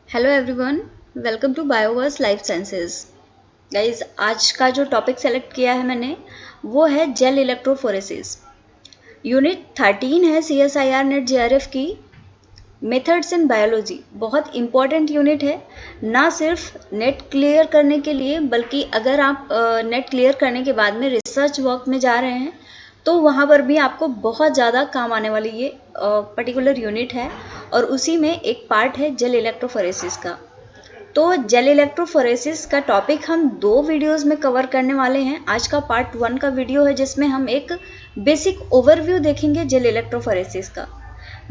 Hello everyone, welcome to Bioverse life sciences. Guys, आज का जो टॉपिक सेलेक्ट किया है मैंने वो है जेल इलेक्ट्रोफोरेसिस। यूनिट 13 है CSIR नेट JRF की मेथड्स इन बायोलॉजी। बहुत इम्पॉर्टेंट यूनिट है, ना सिर्फ नेट क्लियर करने के लिए बल्कि अगर आप नेट क्लियर करने के बाद में रिसर्च वर्क में जा रहे हैं तो वहाँ पर भी आपको बहुत ज़्यादा काम आने वाली ये पर्टिकुलर यूनिट है। और उसी में एक पार्ट है जेल इलेक्ट्रोफोरेसिस का। तो जेल इलेक्ट्रोफोरेसिस का टॉपिक हम 2 वीडियोस में कवर करने वाले हैं। आज का पार्ट 1 का वीडियो है जिसमें हम एक बेसिक ओवरव्यू देखेंगे जेल इलेक्ट्रोफोरेसिस का।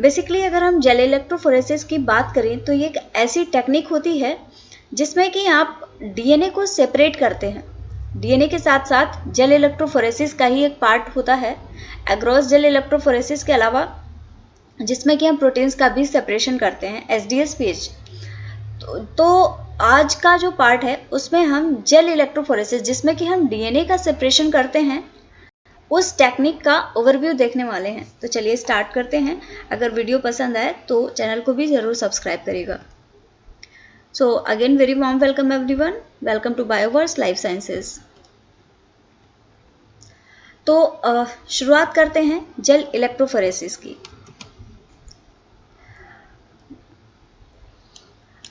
बेसिकली अगर हम जेल इलेक्ट्रोफोरेसिस की बात करें तो ये एक ऐसी टेक्निक होती है जिसमें कि आप DNA को सेपरेट करते हैं। DNA के साथ साथ जेल इलेक्ट्रोफोरेसिस का ही एक पार्ट होता है एग्रोस जेल इलेक्ट्रोफोरेसिस के अलावा, जिसमें कि हम प्रोटीन्स का भी सेपरेशन करते हैं SDS पेज। तो आज का जो पार्ट है उसमें हम जेल इलेक्ट्रोफोरेसिस जिसमें कि हम DNA का सेपरेशन करते हैं उस टेक्निक का ओवरव्यू देखने वाले हैं। तो चलिए स्टार्ट करते हैं। अगर वीडियो पसंद आए तो चैनल को भी ज़रूर सब्सक्राइब करिएगा। So again very warm welcome everyone, welcome to Bioverse life sciences. तो शुरुआत करते हैं जेल इलेक्ट्रोफोरेसिस की।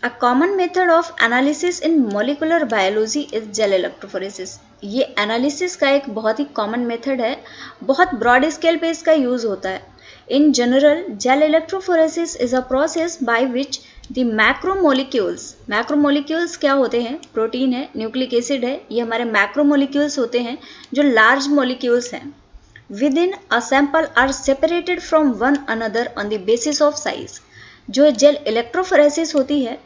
A common method of analysis in molecular biology is gel electrophoresis। ये एनालिसिस का एक बहुत ही कॉमन मेथड है, बहुत ब्रॉड स्केल पे इसका यूज होता है। In general gel electrophoresis is a process by which the macromolecules क्या होते हैं? प्रोटीन है, न्यूक्लिक एसिड है, ये हमारे मैक्रोमोलिक्यूल्स होते हैं जो लार्ज मोलिक्यूल्स हैं। Within a sample are separated from one another on the basis of size. जो जेल इलेक्ट्रोफोरेसिस होती है,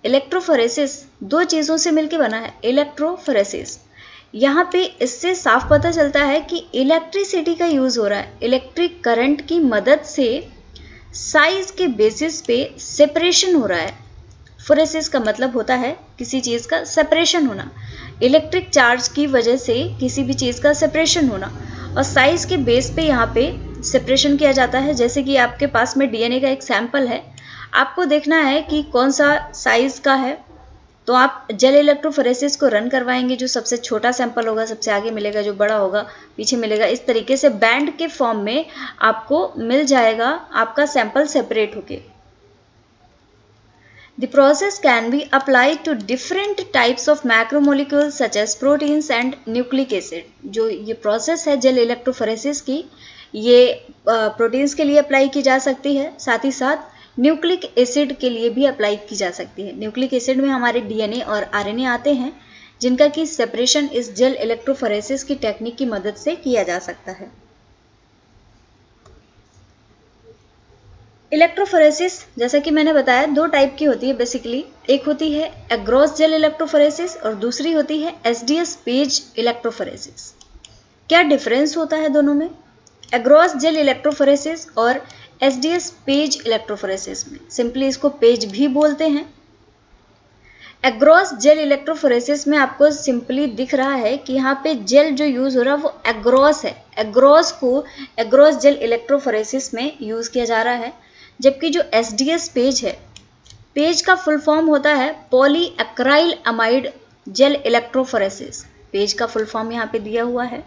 इलेक्ट्रोफोरेसिस 2 चीज़ों से मिलकर बना है। इलेक्ट्रोफोरेसिस, यहाँ पे इससे साफ पता चलता है कि इलेक्ट्रिसिटी का यूज़ हो रहा है। इलेक्ट्रिक करंट की मदद से साइज के बेसिस पे सेपरेशन हो रहा है। फोरेसिस का मतलब होता है किसी चीज़ का सेपरेशन होना, इलेक्ट्रिक चार्ज की वजह से किसी भी चीज़ का सेपरेशन होना, और साइज के बेस पे यहाँ पे सेपरेशन किया जाता है। जैसे कि आपके पास में DNA का एक सैंपल है, आपको देखना है कि कौन सा साइज का है, तो आप जेल इलेक्ट्रोफोरेसिस को रन करवाएंगे। जो सबसे छोटा सैंपल होगा सबसे आगे मिलेगा, जो बड़ा होगा पीछे मिलेगा। इस तरीके से बैंड के फॉर्म में आपको मिल जाएगा आपका सैंपल सेपरेट होके। The process can be applied to different types of macromolecules such as proteins and nucleic acid। जो ये प्रोसेस है जेल इलेक्ट्रोफोरेसिस की, ये प्रोटीन्स के लिए अप्लाई की जा सकती है, साथ ही साथ न्यूक्लिक एसिड के लिए भी अप्लाई की जा सकती है। न्यूक्लिक एसिड में हमारे DNA और RNA आते हैं जिनका कि सेपरेशन इस जेल इलेक्ट्रोफोरेसिस की टेक्निक की मदद से किया जा सकता है। इलेक्ट्रोफोरेसिस जैसा कि मैंने बताया 2 टाइप की होती है बेसिकली। एक होती है एग्रोस जेल इलेक्ट्रोफोरेसिस और दूसरी होती है SDS पेज इलेक्ट्रोफोरेसिस। क्या डिफरेंस होता है दोनों में? एग्रोस जेल इलेक्ट्रोफोरेसिस और SDS पेज इलेक्ट्रोफोरेसिस में, सिंपली इसको पेज भी बोलते हैं। एग्रोस जेल इलेक्ट्रोफोरेसिस में आपको सिंपली दिख रहा है कि यहाँ पे जेल जो यूज हो रहा है वो एग्रोस है। एग्रोस को एग्रोस जेल इलेक्ट्रोफोरेसिस में यूज किया जा रहा है। जबकि जो SDS पेज है, पेज का फुल फॉर्म होता है पॉलीएक्राइल अमाइड जेल इलेक्ट्रोफोरेसिस। पेज का फुल फॉर्म यहाँ पे दिया हुआ है।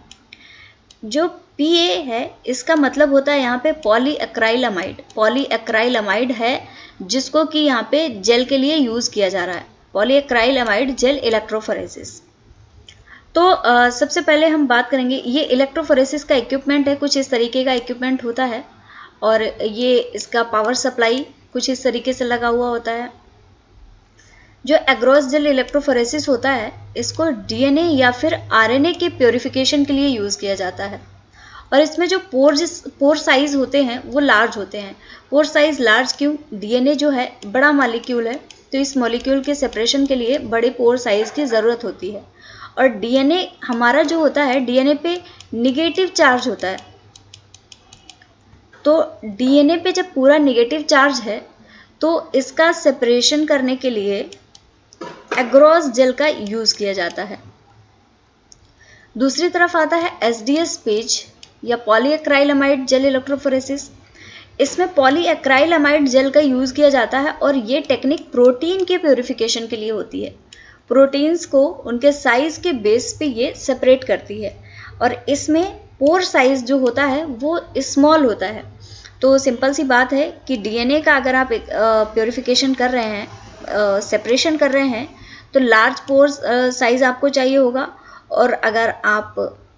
जो PA है इसका मतलब होता है यहाँ पे पॉलीएक्राइल अमाइड। पॉलीएक्राइल अमाइड है जिसको कि यहाँ पे जेल के लिए यूज किया जा रहा है, पॉलीएक्राइल अमाइड जेल इलेक्ट्रोफोरेसिस। तो सबसे पहले हम बात करेंगे, ये इलेक्ट्रोफोरेसिस का इक्विपमेंट है, कुछ इस तरीके का इक्विपमेंट होता है और ये इसका पावर सप्लाई कुछ इस तरीके से लगा हुआ होता है। जो एग्रोस जेल इलेक्ट्रोफोरेसिस होता है इसको DNA या फिर RNA के प्योरिफिकेशन के लिए यूज़ किया जाता है। और इसमें जो पोर साइज होते हैं वो लार्ज होते हैं। पोर साइज लार्ज क्यों? DNA जो है बड़ा मॉलिक्यूल है, तो इस मॉलिक्यूल के सेपरेशन के लिए बड़े पोर साइज की ज़रूरत होती है। और DNA हमारा जो होता है, DNA पे निगेटिव चार्ज होता है। तो DNA पे जब पूरा निगेटिव चार्ज है तो इसका सेपरेशन करने के लिए एग्रोस जेल का यूज़ किया जाता है। दूसरी तरफ आता है SDS पेज या पॉलीएक्राइल अमाइड जेल इलेक्ट्रोफोरेसिस। इसमें पॉलीएक्राइलअमाइड जेल का यूज़ किया जाता है और ये टेक्निक प्रोटीन के प्योरिफिकेशन के लिए होती है। प्रोटीन्स को उनके साइज के बेस पे ये सेपरेट करती है और इसमें पोर साइज जो होता है वो स्मॉल होता है। तो सिंपल सी बात है कि डीएनए का अगर आप प्योरिफिकेशन कर रहे हैं, सेपरेशन कर रहे हैं, तो लार्ज पोर साइज आपको चाहिए होगा, और अगर आप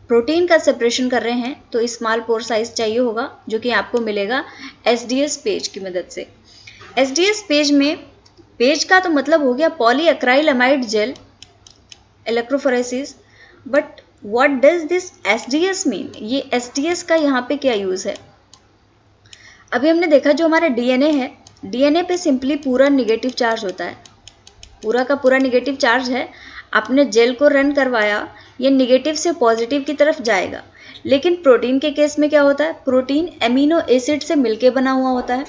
प्रोटीन का सेपरेशन कर रहे हैं तो स्मॉल पोर साइज चाहिए होगा, जो कि आपको मिलेगा एसडीएस पेज की मदद से। एसडीएस पेज में, पेज का तो मतलब हो गया polyacrylamide gel electrophoresis, but what does this SDS mean? ये एसडीएस का यहाँ पे क्या यूज़ है? अभी हमने देखा जो हमारा डीएनए है, डीएनए पे सिंपली पूरा निगेटिव चार्ज होता है, पूरा का पूरा निगेटिव चार्ज है। आपने जेल को रन करवाया, ये निगेटिव से पॉजिटिव की तरफ जाएगा। लेकिन प्रोटीन के केस में क्या होता है? प्रोटीन एमिनो एसिड से मिलके बना हुआ होता है।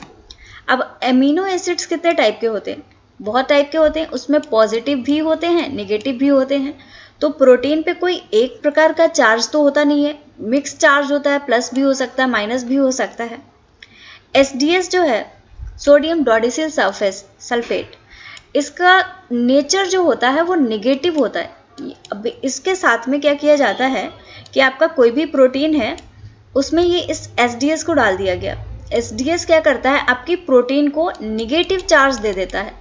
अब एमिनो एसिड्स कितने टाइप के होते हैं? बहुत टाइप के होते हैं, उसमें पॉजिटिव भी होते हैं, नेगेटिव भी होते हैं। तो प्रोटीन पे कोई एक प्रकार का चार्ज तो होता नहीं है, मिक्स चार्ज होता है, प्लस भी हो सकता है, माइनस भी हो सकता है। एसडीएस जो है, सोडियम डोडिसिल सल्फेट, इसका नेचर जो होता है वो नेगेटिव होता है। अब इसके साथ में क्या किया जाता है कि आपका कोई भी प्रोटीन है, उसमें ये इस एसडीएस को डाल दिया गया। एसडीएस क्या करता है? आपकी प्रोटीन को निगेटिव चार्ज दे देता है।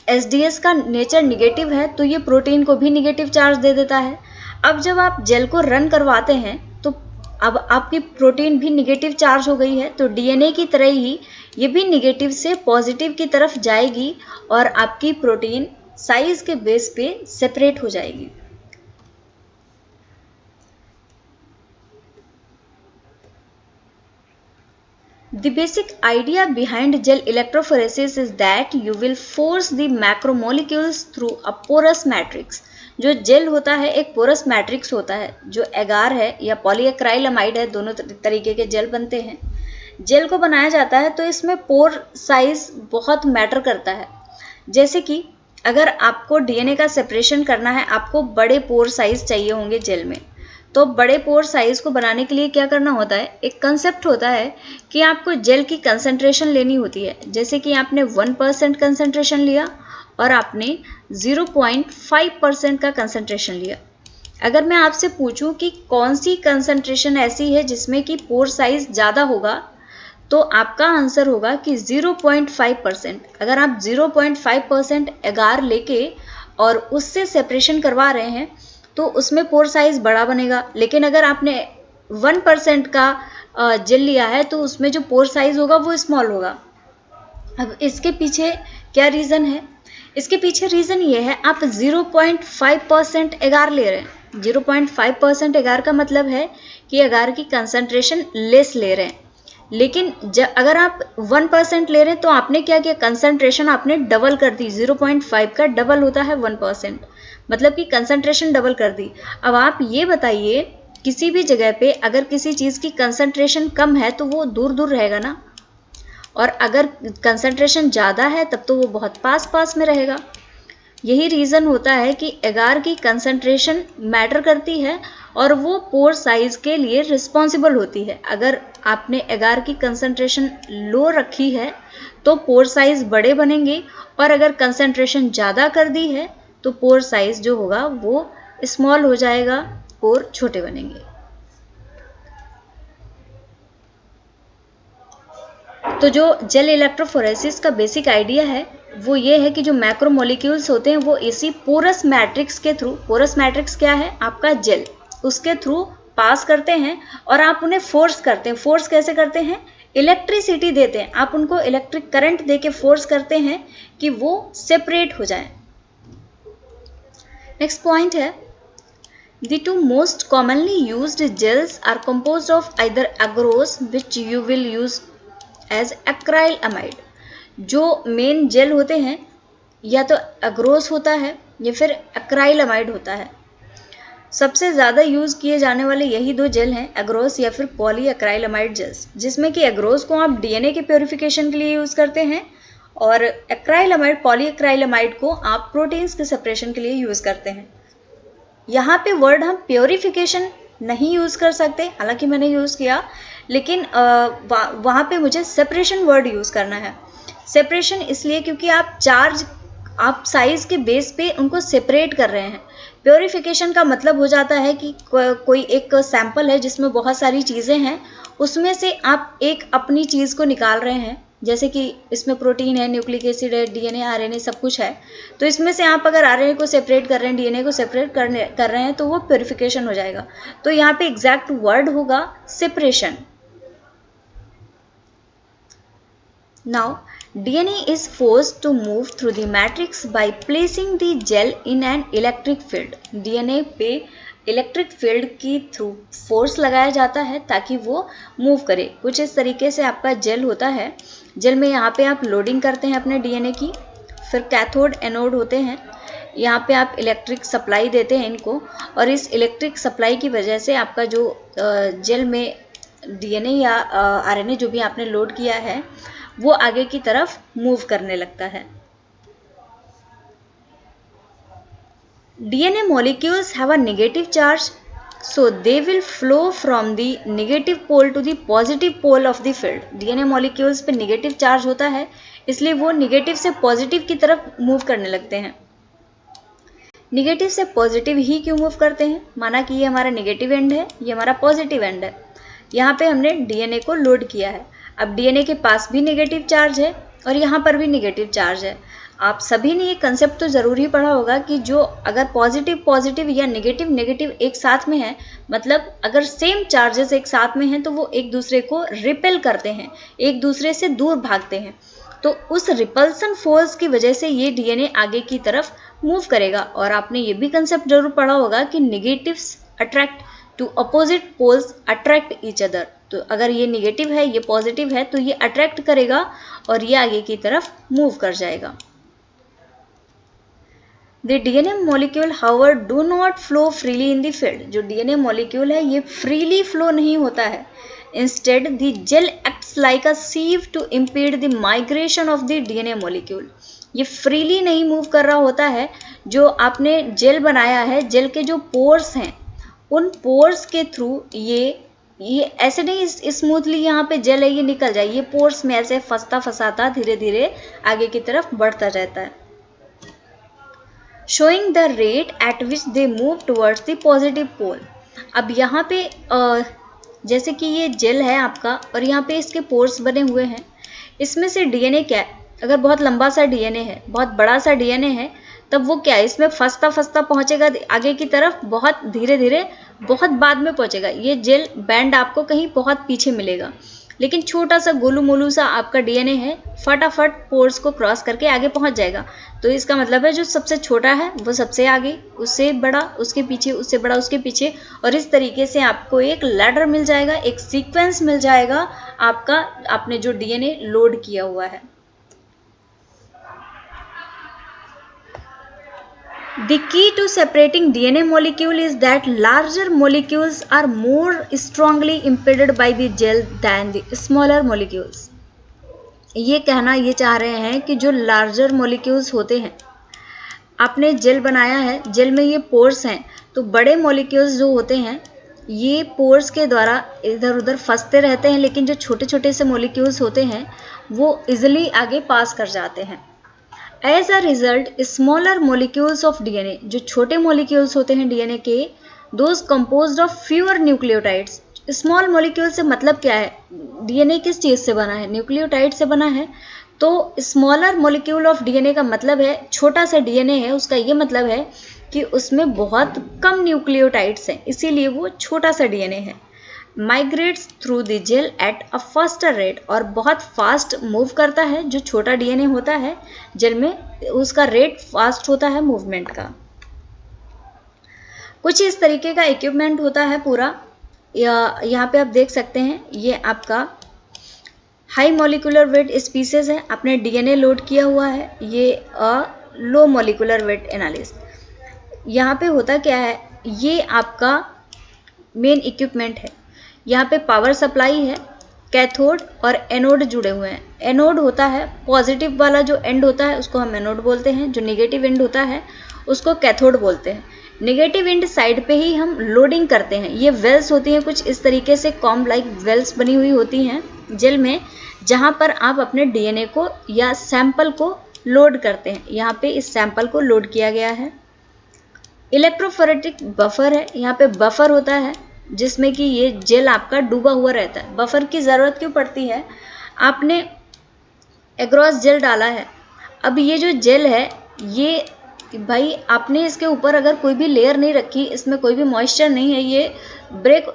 एसडीएस का नेचर निगेटिव है तो ये प्रोटीन को भी निगेटिव चार्ज दे देता है। अब जब आप जेल को रन करवाते हैं तो अब आपकी प्रोटीन भी निगेटिव चार्ज हो गई है, तो डीएनए की तरह ही ये भी निगेटिव से पॉजिटिव की तरफ जाएगी और आपकी प्रोटीन साइज के बेस पे सेपरेट हो जाएगी। The basic idea behind gel electrophoresis is that you will force the macromolecules through a porous matrix। जो जेल होता है एक पोरस मैट्रिक्स होता है, जो एगार है या पॉलीएक्राइलअमाइड है, दोनों तरीके के जेल बनते हैं। जेल को बनाया जाता है तो इसमें पोर साइज बहुत मैटर करता है। जैसे कि अगर आपको डीएनए का सेपरेशन करना है, आपको बड़े पोर साइज चाहिए होंगे जेल में। तो बड़े पोर साइज को बनाने के लिए क्या करना होता है? एक कंसेप्ट होता है कि आपको जेल की कंसंट्रेशन लेनी होती है। जैसे कि आपने 1% कंसंट्रेशन लिया और आपने 0.5% का कंसंट्रेशन लिया। अगर मैं आपसे पूछूं कि कौन सी कंसंट्रेशन ऐसी है जिसमें कि पोर साइज ज़्यादा होगा, तो आपका आंसर होगा कि 0.5%। अगर आप 0.5% एगार लेके और उससे सेपरेशन करवा रहे हैं तो उसमें पोर साइज बड़ा बनेगा। लेकिन अगर आपने 1% का जेल लिया है तो उसमें जो पोर साइज होगा वो स्मॉल होगा। अब इसके पीछे क्या रीज़न है? इसके पीछे रीज़न ये है, आप 0.5% एगार ले रहे हैं। 0.5% एगार का मतलब है कि एगार की कंसंट्रेशन लेस ले रहे हैं। लेकिन अगर आप 1% ले रहे हैं तो आपने क्या किया? कंसंट्रेशन आपने डबल कर दी। 0.5 का डबल होता है 1%, मतलब कि कंसंट्रेशन डबल कर दी। अब आप ये बताइए, किसी भी जगह पे अगर किसी चीज़ की कंसंट्रेशन कम है तो वो दूर दूर रहेगा ना, और अगर कंसंट्रेशन ज़्यादा है तब तो वो बहुत पास पास में रहेगा। यही रीज़न होता है कि एगार की कंसंट्रेशन मैटर करती है और वो पोर साइज के लिए रिस्पॉन्सिबल होती है। अगर आपने एगार की कंसंट्रेशन लो रखी है तो पोर साइज बड़े बनेंगे, और अगर कंसंट्रेशन ज़्यादा कर दी है तो पोर साइज जो होगा वो स्मॉल हो जाएगा, पोर छोटे बनेंगे। तो जो जेल इलेक्ट्रोफोरेसिस का बेसिक आइडिया है वो ये है कि जो मैक्रोमोलिक्यूल्स होते हैं वो इसी पोरस मैट्रिक्स के थ्रू, पोरस मैट्रिक्स क्या है? आपका जेल, उसके थ्रू पास करते हैं और आप उन्हें फोर्स करते हैं। फोर्स कैसे करते हैं? इलेक्ट्रिसिटी देते हैं, आप उनको इलेक्ट्रिक करंट दे के फोर्स करते हैं कि वो सेपरेट हो जाए। नेक्स्ट पॉइंट है, The two most commonly used gels are composed of either agarose, which you will use as acrylamide। जो मेन जेल होते हैं या तो अग्रोस होता है या फिर एक्राइलमाइड होता है। सबसे ज़्यादा यूज़ किए जाने वाले यही दो जेल हैं, एग्रोस या फिर पॉली एक्राइलमाइड जेल्स, जिसमें कि एग्रोस को आप डीएनए के प्योरिफिकेशन के लिए यूज़ करते हैं और एक्राइलमाइड, पॉली एक्राइलमाइड को आप प्रोटीन्स के सेपरेशन के लिए यूज़ करते हैं। यहाँ पे वर्ड हम प्योरिफिकेशन नहीं यूज़ कर सकते, हालांकि मैंने यूज़ किया, लेकिन वहाँ पे मुझे सेपरेशन वर्ड यूज़ करना है। सेपरेशन इसलिए क्योंकि आप साइज के बेस पे उनको सेपरेट कर रहे हैं। प्योरिफिकेशन का मतलब हो जाता है कि कोई एक सैंपल है जिसमें बहुत सारी चीज़ें हैं, उसमें से आप एक अपनी चीज़ को निकाल रहे हैं, जैसे कि इसमें प्रोटीन है, न्यूक्लिक एसिड है, डीएनए, आरएनए सब कुछ है, तो इसमें से आप अगर आरएनए को सेपरेट कर रहे हैं, डीएनए को सेपरेट कर रहे हैं, तो वो प्योरिफिकेशन हो जाएगा। तो यहाँ पे एग्जैक्ट वर्ड होगा separation. Now, DNA is forced to move through the matrix by placing the gel in an electric field. DNA पे इलेक्ट्रिक फील्ड की थ्रू फोर्स लगाया जाता है ताकि वो मूव करे। कुछ इस तरीके से आपका जेल होता है। जेल में यहाँ पे आप लोडिंग करते हैं अपने डीएनए की, फिर कैथोड एनोड होते हैं, यहाँ पे आप इलेक्ट्रिक सप्लाई देते हैं इनको, और इस इलेक्ट्रिक सप्लाई की वजह से आपका जो जेल में डीएनए या आरएनए जो भी आपने लोड किया है वो आगे की तरफ मूव करने लगता है। DNA molecules have a negative charge, so they will flow from the negative pole to the positive pole of the field. DNA molecules पे negative charge होता है, इसलिए वो negative से positive की तरफ move करने लगते हैं। Negative से positive ही क्यों move करते हैं? माना कि ये हमारा negative end है, ये हमारा positive end है। यहाँ पे हमने DNA को लोड किया है। अब डीएनए के पास भी नेगेटिव चार्ज है और यहाँ पर भी नेगेटिव चार्ज है। आप सभी ने ये कंसेप्ट तो ज़रूर ही पढ़ा होगा कि जो अगर पॉजिटिव पॉजिटिव या नेगेटिव नेगेटिव एक साथ में है, मतलब अगर सेम चार्जेस एक साथ में हैं तो वो एक दूसरे को रिपेल करते हैं, एक दूसरे से दूर भागते हैं। तो उस रिपल्सन फोर्स की वजह से ये डीएनए आगे की तरफ मूव करेगा। और आपने ये भी कंसेप्ट जरूर पढ़ा होगा कि negatives attract to opposite poles attract each other. तो अगर ये नेगेटिव है, ये पॉजिटिव है, तो ये अट्रैक्ट करेगा और ये आगे की तरफ मूव कर जाएगा। The DNA molecule however do not flow freely in the field. जो DNA molecule है ये freely flow नहीं होता है। Instead, the gel acts like a sieve to impede the migration of the DNA molecule. ये freely नहीं move कर रहा होता है। जो आपने जेल बनाया है, जेल के जो पोर्स हैं, उन पोर्स के थ्रू ये ऐसे नहीं स्मूथली यहाँ पे जेल है ये निकल जाए, ये पोर्स में ऐसे फंसता फंसाता धीरे धीरे आगे की तरफ बढ़ता रहता है। Showing the rate at which they move towards the positive pole. अब यहाँ पे जैसे कि ये जेल है आपका और यहाँ पे इसके पोर्स बने हुए हैं, इसमें से डीएनए क्या है, अगर बहुत लंबा सा डीएनए है, बहुत बड़ा सा डीएनए है, तब वो क्या है, इसमें फंसता फंसता पहुंचेगा आगे की तरफ, बहुत धीरे धीरे, बहुत बाद में पहुंचेगा। ये जेल बैंड आपको कहीं बहुत पीछे मिलेगा। लेकिन छोटा सा गोलू मोलू सा आपका डीएनए है, फटाफट पोर्स को क्रॉस करके आगे पहुंच जाएगा। तो इसका मतलब है जो सबसे छोटा है वो सबसे आगे, उससे बड़ा उसके पीछे, उससे बड़ा उसके पीछे, और इस तरीके से आपको एक लैडर मिल जाएगा, एक सीक्वेंस मिल जाएगा आपका, आपने जो डीएनए लोड किया हुआ है। The key to separating DNA molecule is that larger molecules are more strongly impeded by the gel than the smaller molecules. ये कहना ये चाह रहे हैं कि जो लार्जर मॉलिक्यूल्स होते हैं, आपने जेल बनाया है, जेल में ये पोर्स हैं, तो बड़े मॉलिक्यूल्स जो होते हैं ये पोर्स के द्वारा इधर उधर फंसते रहते हैं, लेकिन जो छोटे छोटे से मॉलिक्यूल्स होते हैं वो इजिली आगे पास कर जाते हैं। As a result, smaller molecules of DNA, जो छोटे molecules होते हैं DNA के, those composed of fewer nucleotides. Small molecule से मतलब क्या है, DNA किस चीज़ से बना है, न्यूक्लियोटाइड से बना है। तो स्मॉलर मोलिक्यूल ऑफ डीएनए का मतलब है, छोटा सा डीएनए है, उसका ये मतलब है कि उसमें बहुत कम न्यूक्लियोटाइड्स हैं, इसीलिए वो छोटा सा डीएनए है। Migrates through the gel at a faster rate, और बहुत फास्ट मूव करता है। जो छोटा डीएनए होता है जेल में, उसका रेट फास्ट होता है मूवमेंट का। कुछ इस तरीके का इक्विपमेंट होता है पूरा। यहाँ पे आप देख सकते हैं, ये आपका हाई मॉलिकुलर वेट स्पीसीज है, आपने डीएनए लोड किया हुआ है। ये लो मॉलिकुलर वेट एनालिसिस। यहाँ पे होता क्या है, ये आपका मेन इक्विपमेंट है। यहाँ पे पावर सप्लाई है, कैथोड और एनोड जुड़े हुए हैं। एनोड होता है पॉजिटिव वाला, जो एंड होता है उसको हम एनोड बोलते हैं, जो नेगेटिव एंड होता है उसको कैथोड बोलते हैं। नेगेटिव इंड साइड पे ही हम लोडिंग करते हैं। ये वेल्स होती हैं कुछ इस तरीके से, कॉम्ब लाइक वेल्स बनी हुई होती हैं जेल में, जहाँ पर आप अपने डीएनए को या सैंपल को लोड करते हैं। यहाँ पे इस सैंपल को लोड किया गया है। इलेक्ट्रोफोरेटिक बफर है, यहाँ पे बफर होता है जिसमें कि ये जेल आपका डूबा हुआ रहता है। बफर की ज़रूरत क्यों पड़ती है? आपने एग्रॉस जेल डाला है, अब ये जो जेल है ये भाई आपने इसके ऊपर अगर कोई भी लेयर नहीं रखी, इसमें कोई भी मॉइस्चर नहीं है,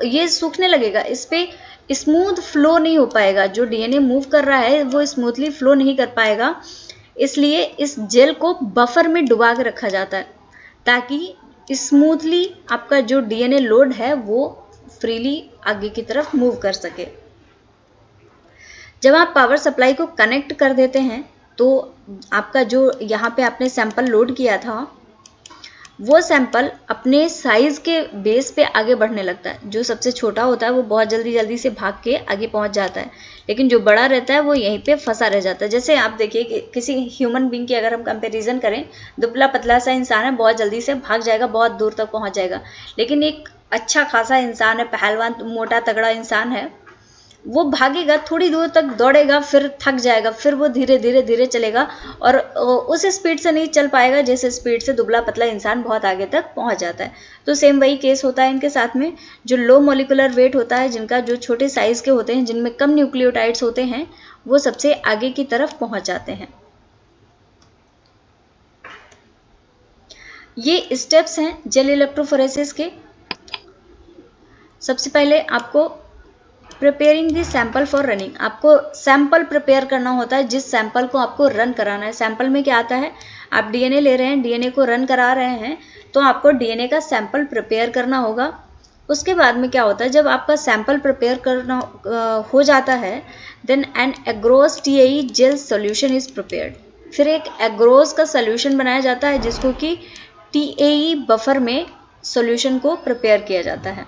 ये सूखने लगेगा, इस पे स्मूथ फ्लो नहीं हो पाएगा। जो डीएनए मूव कर रहा है वो स्मूथली फ्लो नहीं कर पाएगा, इसलिए इस जेल को बफर में डुबा के रखा जाता है ताकि स्मूथली आपका जो डीएनए लोड है वो फ्रीली आगे की तरफ मूव कर सके। जब आप पावर सप्लाई को कनेक्ट कर देते हैं तो आपका जो यहाँ पे आपने सैंपल लोड किया था वो सैंपल अपने साइज के बेस पे आगे बढ़ने लगता है। जो सबसे छोटा होता है वो बहुत जल्दी से भाग के आगे पहुंच जाता है, लेकिन जो बड़ा रहता है वो यहीं पे फंसा रह जाता है। जैसे आप देखिए कि किसी ह्यूमन बीइंग की अगर हम कंपैरिजन करें, दुबला पतला सा इंसान है, बहुत जल्दी से भाग जाएगा, बहुत दूर तक पहुंच जाएगा। लेकिन एक अच्छा खासा इंसान है, पहलवान मोटा तगड़ा इंसान है, वो भागेगा, थोड़ी दूर तक दौड़ेगा, फिर थक जाएगा, फिर वो धीरे चलेगा और उस स्पीड से नहीं चल पाएगा जिस स्पीड से दुबला पतला इंसान बहुत आगे तक पहुंच जाता है। तो सेम वही केस होता है इनके साथ में। जो लो मॉलिक्यूलर वेट होता है, जिनका जो छोटे साइज के होते हैं, जिनमें कम न्यूक्लियोटाइड्स होते हैं, वो सबसे आगे की तरफ पहुंच जाते हैं। ये स्टेप्स हैं जेल इलेक्ट्रोफोरेसिस के। सबसे पहले आपको preparing the sample for running, आपको सैंपल प्रिपेयर करना होता है जिस सैंपल को आपको रन कराना है। सैंपल में क्या आता है, आप डीएनए ले रहे हैं, डीएनए को रन करा रहे हैं, तो आपको डीएनए का सैंपल प्रिपेयर करना होगा। उसके बाद में क्या होता है, जब आपका सैंपल प्रिपेयर करना हो जाता है, then an agarose TAE gel solution is prepared. फिर एक एग्रोस का सोल्यूशन बनाया जाता है जिसको कि टीएई बफर में सोल्यूशन को प्रिपेयर किया जाता है।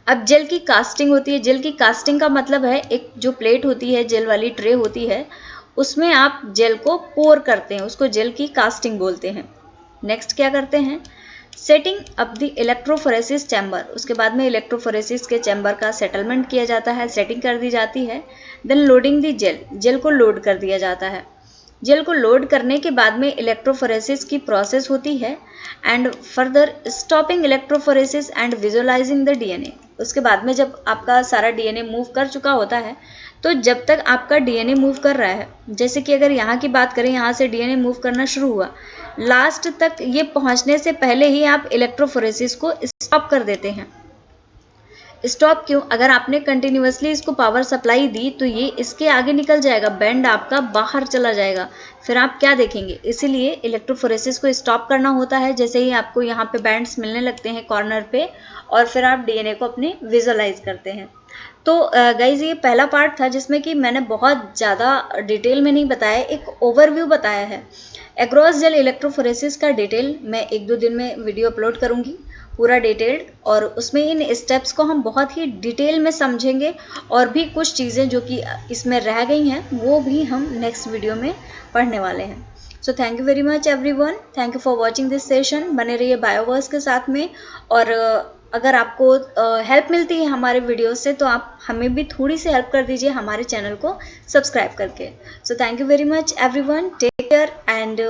अब जेल की कास्टिंग होती है। जेल की कास्टिंग का मतलब है एक जो प्लेट होती है, जेल वाली ट्रे होती है, उसमें आप जेल को पोर करते हैं, उसको जेल की कास्टिंग बोलते हैं। नेक्स्ट क्या करते हैं, setting up the electrophoresis chamber. उसके बाद में इलेक्ट्रोफोरेसिस के चैम्बर का सेटलमेंट किया जाता है, सेटिंग कर दी जाती है। Then loading the gel, gel को लोड कर दिया जाता है। जेल को लोड करने के बाद में इलेक्ट्रोफोरेसिस की प्रोसेस होती है and further stopping electrophoresis and visualising the DNA. उसके बाद में जब आपका सारा डीएनए मूव कर चुका होता है, तो जब तक आपका डीएनए मूव कर रहा है, जैसे कि अगर यहाँ की बात करें, यहाँ से डीएनए मूव करना शुरू हुआ, लास्ट तक ये पहुँचने से पहले ही आप इलेक्ट्रोफोरेसिस को स्टॉप कर देते हैं। स्टॉप क्यों? अगर आपने कंटिन्यूअसली इसको पावर सप्लाई दी तो ये इसके आगे निकल जाएगा, बैंड आपका बाहर चला जाएगा, फिर आप क्या देखेंगे। इसीलिए इलेक्ट्रोफोरेसिस को स्टॉप करना होता है। जैसे ही आपको यहाँ पे बैंड्स मिलने लगते हैं कॉर्नर पे, और फिर आप डीएनए को अपने विजुअलाइज करते हैं। तो गाइज ये पहला पार्ट था जिसमें कि मैंने बहुत ज़्यादा डिटेल में नहीं बताया, एक ओवरव्यू बताया है। एग्रोस जेल इलेक्ट्रोफोरेसिस का डिटेल मैं 1-2 दिन में वीडियो अपलोड करूँगी, पूरा डिटेल्ड, और उसमें इन स्टेप्स को हम बहुत ही डिटेल में समझेंगे, और भी कुछ चीज़ें जो कि इसमें रह गई हैं वो भी हम नेक्स्ट वीडियो में पढ़ने वाले हैं। सो thank you very much everyone, thank you for watching this session. बने रहिए बायोवर्स के साथ में, और अगर आपको हेल्प मिलती है हमारे वीडियो से तो आप हमें भी थोड़ी सी हेल्प कर दीजिए हमारे चैनल को सब्सक्राइब करके। So thank you very much everyone, take care and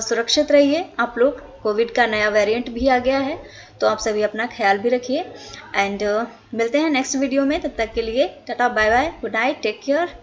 सुरक्षित रहिए आप लोग। कोविड का नया वेरिएंट भी आ गया है, तो आप सभी अपना ख्याल भी रखिए, एंड मिलते हैं नेक्स्ट वीडियो में। तब तक के लिए tata bye bye, good night, take care.